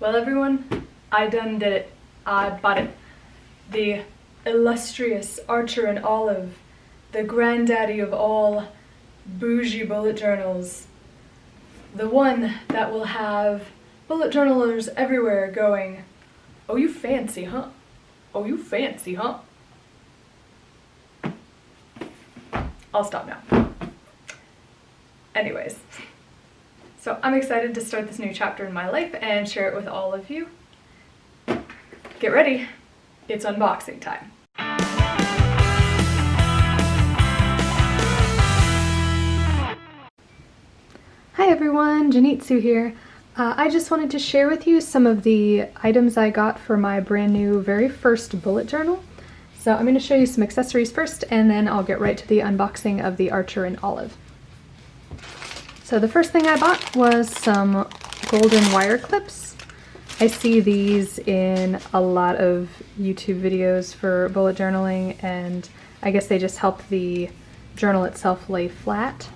Well everyone, I done did it. I bought it. The illustrious Archer in Olive, the granddaddy of all bougie bullet journals. The one that will have bullet journalers everywhere going, "Oh, you fancy, huh? Oh, you fancy, huh?" I'll stop now. Anyways, so I'm excited to start this new chapter in my life and share it with all of you. Get ready, it's unboxing time. Hi everyone, Jenitsu here. I just wanted to share with you some of the items I got for my brand new very first bullet journal. So I'm going to show you some accessories first, and then I'll get right to the unboxing of the Archer in Olive. So the first thing I bought was some golden wire clips. I see these in a lot of YouTube videos for bullet journaling, and I guess they just help the journal itself lay flat.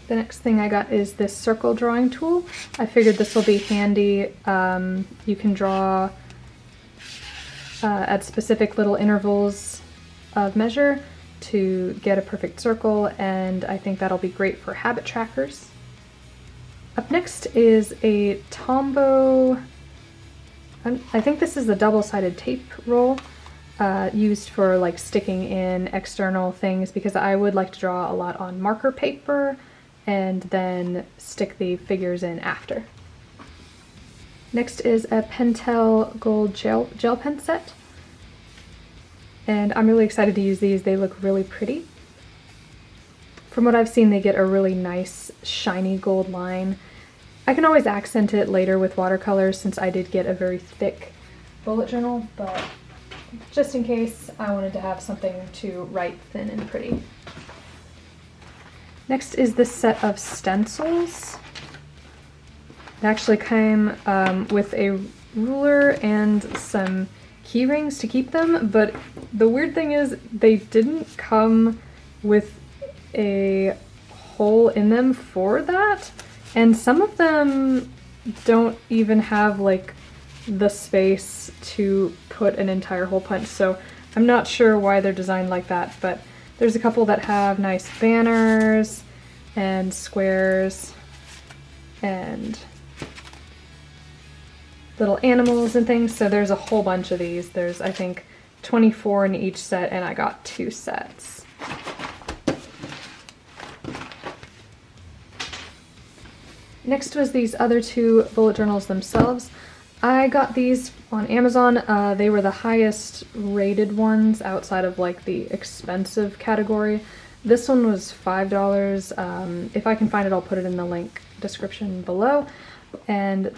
The next thing I got is this circle drawing tool. I figured this will be handy. You can draw at specific little intervals of measure to get a perfect circle, and I think that'll be great for habit trackers. Up next is a Tombow, I think this is the double-sided tape roll used for like sticking in external things, because I would like to draw a lot on marker paper and then stick the figures in after. Next is a Pentel gold gel pen set, and I'm really excited to use these. They look really pretty. From what I've seen, they get a really nice shiny gold line. I can always accent it later with watercolors since I did get a very thick bullet journal, but just in case, I wanted to have something to write thin and pretty. Next is this set of stencils. It actually came with a ruler and some key rings to keep them, but the weird thing is they didn't come with a hole in them for that, and some of them don't even have like the space to put an entire hole punch, so I'm not sure why they're designed like that, but there's a couple that have nice banners and squares and little animals and things, so there's a whole bunch of these. There's, I think, 24 in each set, and I got 2 sets. Next was these other 2 bullet journals themselves. I got these on Amazon. They were the highest rated ones outside of like the expensive category. This one was $5. If I can find it, I'll put it in the link description below. And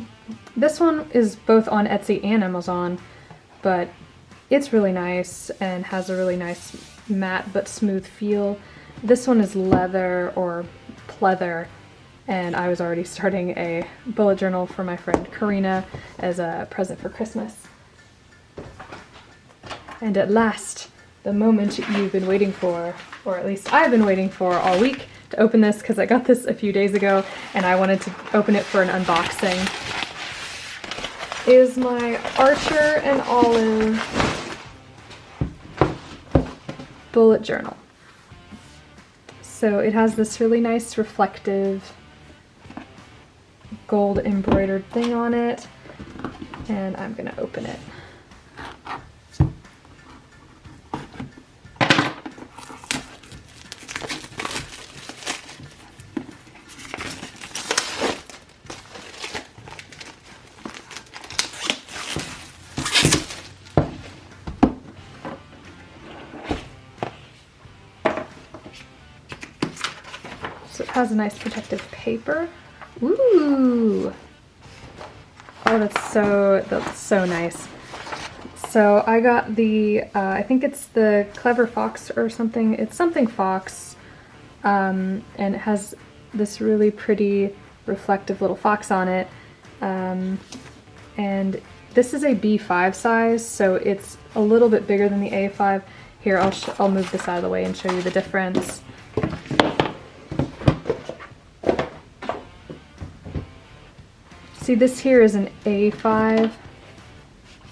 this one is both on Etsy and Amazon, but it's really nice and has a really nice matte but smooth feel. This one is leather or pleather, and I was already starting a bullet journal for my friend Karina as a present for Christmas. And at last, the moment you've been waiting for, or at least I've been waiting for all week, to open this, because I got this a few days ago and I wanted to open it for an unboxing, is my Archer in Olive bullet journal. So it has this really nice reflective gold embroidered thing on it, and I'm gonna open it. So it has a nice protective paper. Ooh! Oh, that's so nice. So I got the, I think it's the Clever Fox or something. It's something Fox, and it has this really pretty reflective little fox on it. And this is a B5 size, so it's a little bit bigger than the A5. Here, I'll move this out of the way and show you the difference. See, this here is an A5.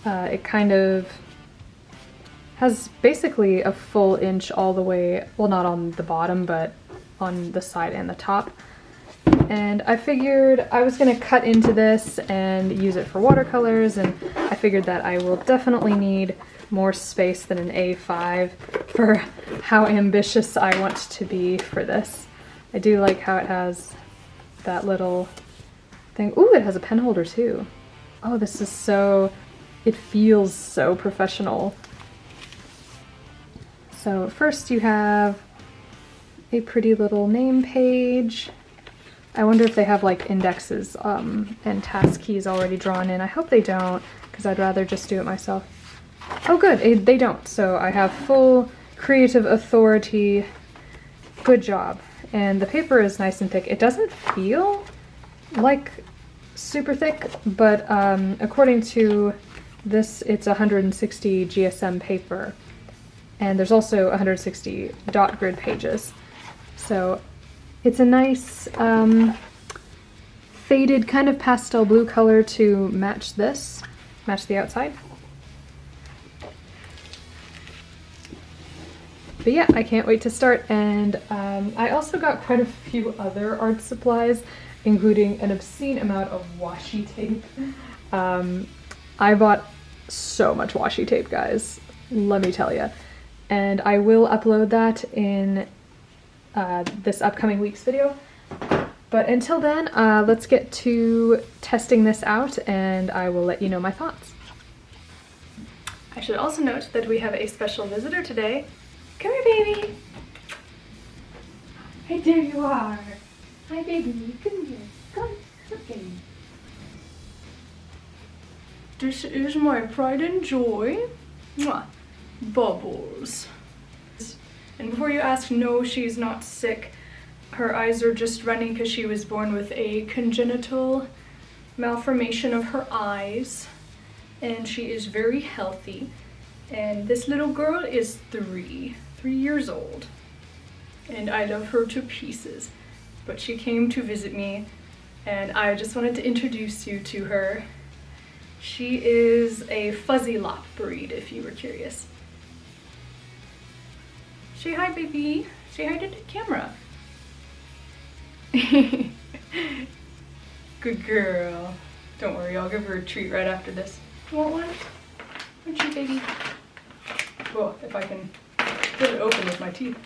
It kind of has basically a full inch all the way, well, not on the bottom, but on the side and the top. And I figured I was gonna cut into this and use it for watercolors, and I figured that I will definitely need more space than an A5 for how ambitious I want to be for this. I do like how it has that little thing. Ooh, it has a pen holder too. Oh, this is so, it feels so professional. So first you have a pretty little name page. I wonder if they have like indexes and task keys already drawn in. I hope they don't, because I'd rather just do it myself. Oh good, they don't. So I have full creative authority. Good job. And the paper is nice and thick. It doesn't feel like super thick, but according to this, it's 160 GSM paper. And there's also 160 dot grid pages. So it's a nice faded kind of pastel blue color to match this, match the outside. But yeah, I can't wait to start. And I also got quite a few other art supplies, including an obscene amount of washi tape. I bought so much washi tape, guys, let me tell you. And I will upload that in this upcoming week's video. But until then, let's get to testing this out and I will let you know my thoughts. I should also note that we have a special visitor today. Come here, baby. Hey, there you are. Hi, baby. Come here. Come. Okay. This is my pride and joy. Mwah. Bubbles. And before you ask, no, she's not sick. Her eyes are just running because she was born with a congenital malformation of her eyes. And she is very healthy. And this little girl is 3 years old. And I love her to pieces. But she came to visit me and I just wanted to introduce you to her. She is a fuzzy lop breed, if you were curious. Say hi, baby. Say hi to the camera. Good girl. Don't worry, I'll give her a treat right after this. You want one? Where'd you, baby? Well, if I can get it open with my teeth.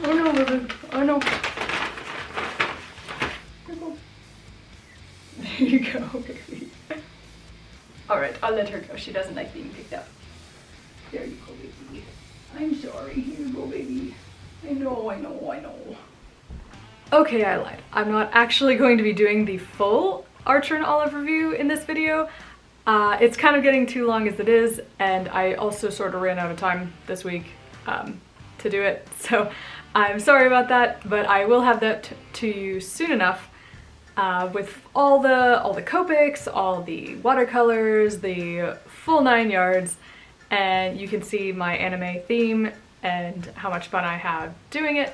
Oh no, Ruben. Oh no. There you go, baby. Alright, I'll let her go. She doesn't like being picked up. There you go, baby. I'm sorry. Here you go, baby. I know, I know, I know. Okay, I lied. I'm not actually going to be doing the full Archer and Olive review in this video. It's kind of getting too long as it is, and I also sort of ran out of time this week to do it. So I'm sorry about that, but I will have that to you soon enough. With all the Copics, all the watercolors, the full 9 yards, and you can see my anime theme and how much fun I have doing it.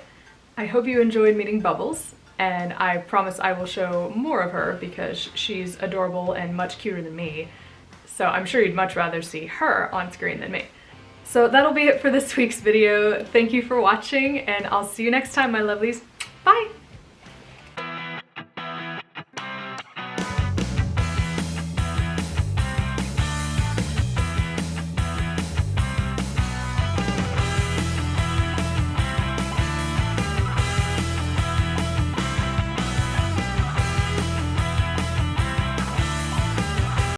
I hope you enjoyed meeting Bubbles, and I promise I will show more of her because she's adorable and much cuter than me, so I'm sure you'd much rather see her on screen than me. So that'll be it for this week's video. Thank you for watching, and I'll see you next time, my lovelies. Bye!